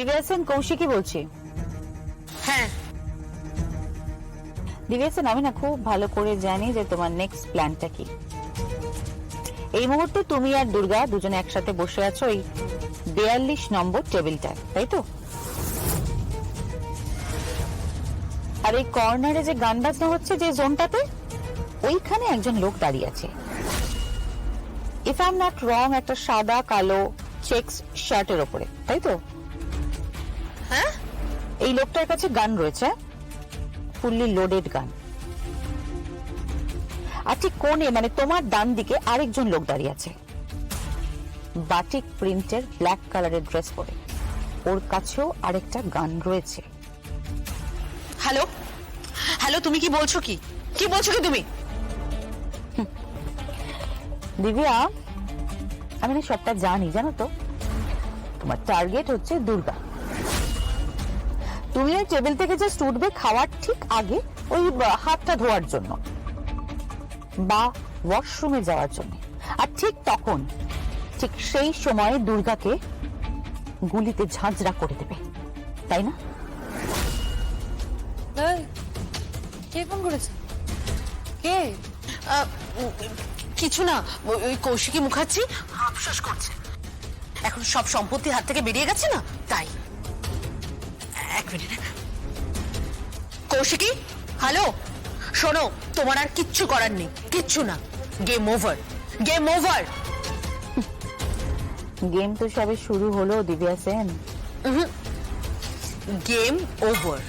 দিব্যা সেন, কৌশিকই বলছি। হ্যাঁ, দিব্যা সেন, আমি না খুব ভালো করে জানি যে তোমার নেক্সট প্ল্যানটা কি। এই মুহূর্তে তুমি আর দুর্গা দুজনে একসাথে বসে আছো ওই 42 নম্বর টেবিলটায়, তাই তো? আর এই কর্নারে যে গান বাজনা হচ্ছে যে জোনটাতে, ওইখানে একজন লোক দাঁড়িয়ে আছে। If I am not wrong, একটা সাদা কালো চেকস শার্টের ওপরে, তাই তো? হ্যাঁ, এই লোকটার কাছে গান রয়েছে, ফুললি লোডেড গান। আর ঠিক কোণে, মানে তোমার ডান দিকে আরেকজন লোক দাঁড়িয়ে আছে, বাটিক প্রিন্টের ব্ল্যাক কালারের ড্রেস পরে। ওর কাছেও আরেকটা গান রয়েছে। হ্যালো হ্যালো, তুমি কি বলছো? কি বলছো কি তুমি? দিব্যা, আমি না সবটা জানি, জানো তো। তোমার টার্গেট হচ্ছে দুর্গা। তুমি ওই টেবিল থেকে জাস্ট উঠবে খাওয়ার ঠিক আগে, ওই হাতটা ধোয়ার জন্য বা ওয়াশরুমে যাওয়ার জন্য। আর ঠিক তখন, ঠিক সেই সময়ে দুর্গাকে গুলিতে ঝাঁঝরা করে দেবে, তাই না? কে ফোন করেছে? কে? কিছু না, ওই কৌশিকী মুখার্জি আফসোস করছে। এখন সব সম্পত্তি হাত থেকে বেরিয়ে গেছে না, তাই। এক মিনিট। কৌশিকী, হ্যালো, শোনো, তোমার আর কিচ্ছু করার নেই, কিচ্ছু না। Game over, game over. Game তো সবে শুরু হলো Divya Sen. Game over.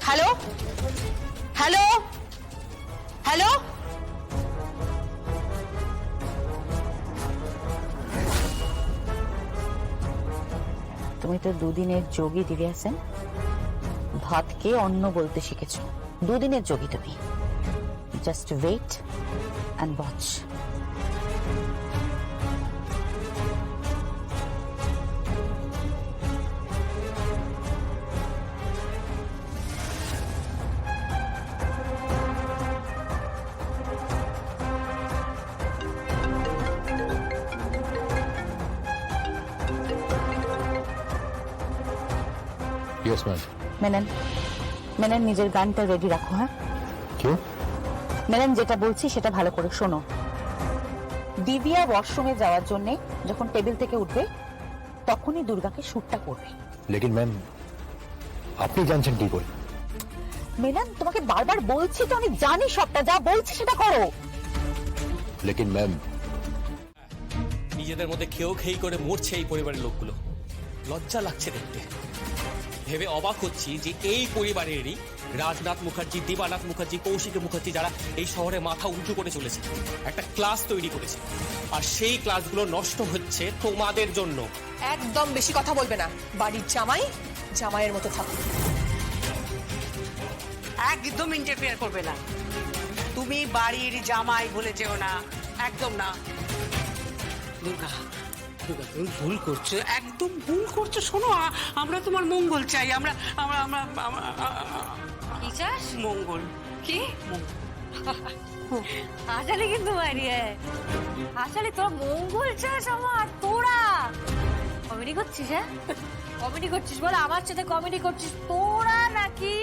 Hello hello hello, তুমি তো দুদিনের যোগী দিব্যা সেন। ভাতকে অন্ন বলতে শিখেছো। দুদিনের যোগী তুমি। Just wait and watch. Yes ma'am. Menon, Menon, নিজের গানটা রেডি রাখো। হ্যাঁ, क्यों? মেনন, যেটা বলছি সেটা ভালো করে শোনো। দিব্যা ওয়াশরুমে যাওয়ার জন্য যখন টেবিল থেকে উঠবে, তখনই দুর্গাকে শুটটা করবে। लेकिन मैम আপনি জানছেন কি করে? মেনন, তোমাকে বারবার বলছি তো, আমি জানি সবটা। যা বলছি সেটা করো। लेकिन मैम নিজেদের মধ্যে খেয়েও খেই করে মরছে এই পরিবারের লোকগুলো। লজ্জা লাগছে দেখতে। ভেবে অবাক হচ্ছি যে এই পরিবারেরই রাজনাথ মুখার্জি, দিবানাথ মুখার্জি, কৌশিকী মুখার্জি, যারা এই শহরে মাথা উঁচু করে চলেছে, একটা ক্লাস তৈরি করেছে, আর সেই ক্লাসগুলো নষ্ট হচ্ছে তোমাদের জন্য। একদম বেশি কথা বলবে না। বাড়ির জামাই জামাইয়ের মতো থাকবে। একদম ইন্টারফেয়ার করবে না। তুমি বাড়ির জামাই বলে যেও না, একদম না। দুর্গা, দুর্গা, তুমি ভুল করছো, একদম ভুল করছো। শোনো, আমরা তোমার মঙ্গল চাই। আমরা আমরা আমরা কি চাস? মঙ্গল। কি? আসলে কিন্তু মারিয়ে, আসলে তোর মঙ্গল চাস আমার? তোরা কমেডি করছিস? হ্যাঁ, কমেডি করছিস? বল, আমার সাথে কমেডি করছিস তোরা নাকি?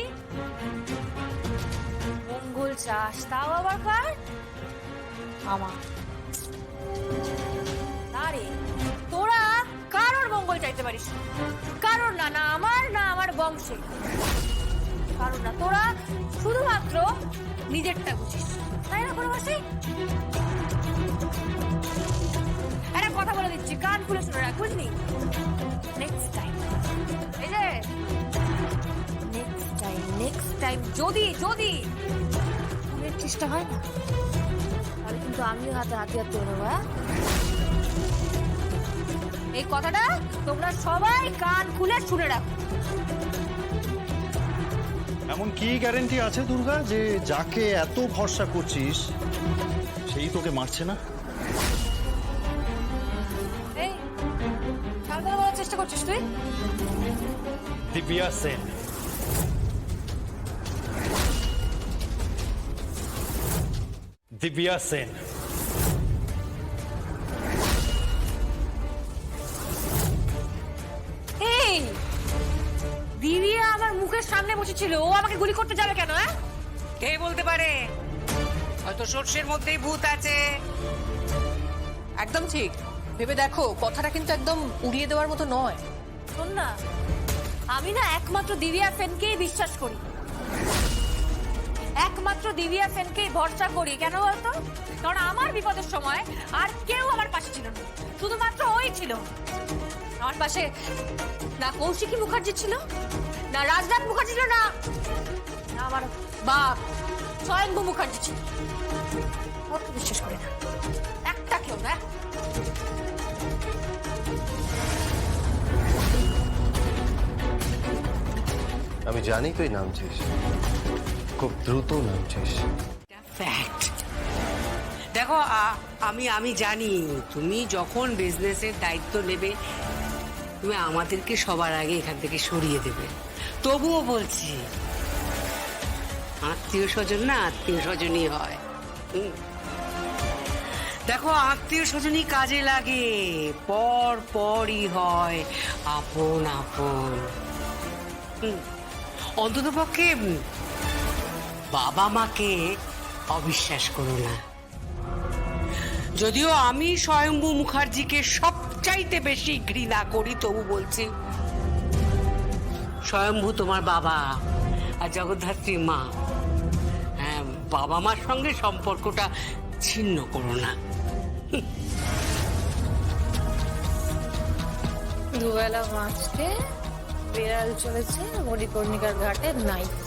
মঙ্গল চাস, তাও আবার কার? আমার। আরে তোরা কারোর মঙ্গল চাইতে পারিস? কারোর না, না আমার, না আমার বংশে, কারণ না। তোরা শুধুমাত্র নিজেরটা বুঝিস, তাই না? কোনো বসে একটা কথা বলে দিচ্ছি, কান খুলে শুনে রাখ, বুঝলি? নেক্সট টাইম, এই যে নেক্সট টাইম যদি ভুলের চেষ্টা হয় না, তাহলে কিন্তু আমিও হাতে হাতিয়ার তুলে নেবো। হ্যাঁ, এই কথাটা তোমরা সবাই কান খুলে শুনে রাখো। এমন কি গ্যারান্টি আছে দুর্গা যে যাকে এত ভরসা করছিস সেই তোকে মারছে না? এই সাবধানে বলার চেষ্টা করছিস তুই? দিব্যা সেন। দিব্যা সেন। নেই। দিদিয়া আমার মুখের সামনে বসেছিল, ও আমাকে গুলি করতে যাবে কেন? হ্যাঁ, কে বলতে পারে? হয়তো সর্ষের মধ্যেই ভূত আছে। একদম ঠিক। ভেবে দেখো, কথাটা কিন্তু একদম উড়িয়ে দেওয়ার মতো নয়। শোন না, আমি না একমাত্র দিদিয়া সেনকেই বিশ্বাস করি, একমাত্র দিদিয়া সেনকেই ভরসা করি। কেন বলতো? কারণ আমার বিপদের সময় আর কেউ আমার পাশে ছিল না, শুধুমাত্র ওই ছিল আমার পাশে। না কৌশিকী মুখার্জি ছিল, না রাজনাথ মুখার্জি ছিল, না না আমার বাপ স্বয়ম্ভু মুখার্জি ছিল। ওকে বিশ্বাস করি না, একটা কেউ না। আমি জানি তুই নামছিস, খুব দ্রুত নামছিস। ফ্যাক্ট। দেখো আমি জানি তুমি যখন বিজনেসের দায়িত্ব নেবে তুমি আমাদেরকে সবার আগে এখান থেকে সরিয়ে দেবে। তবুও বলছি, আত্মীয় স্বজন না আত্মীয় স্বজনই হয়। দেখো, আত্মীয় স্বজনই কাজে লাগে, পরই হয় আপন আপন। অন্তত পক্ষে বাবা মাকে অবিশ্বাস করো না। যদিও আমি স্বয়ম্ভু মুখার্জিকে সবচাইতে বেশি ঘৃণা করি, তবু বলছি স্বয়ম্ভু তোমার বাবা আর জগদ্ধাত্রী মা। হ্যাঁ, বাবা মার সঙ্গে সম্পর্কটা ছিন্ন করো না। দুবেলা মাছকে বিড়াল চলেছে মরিকর্ণিকার ঘাটে নাইট।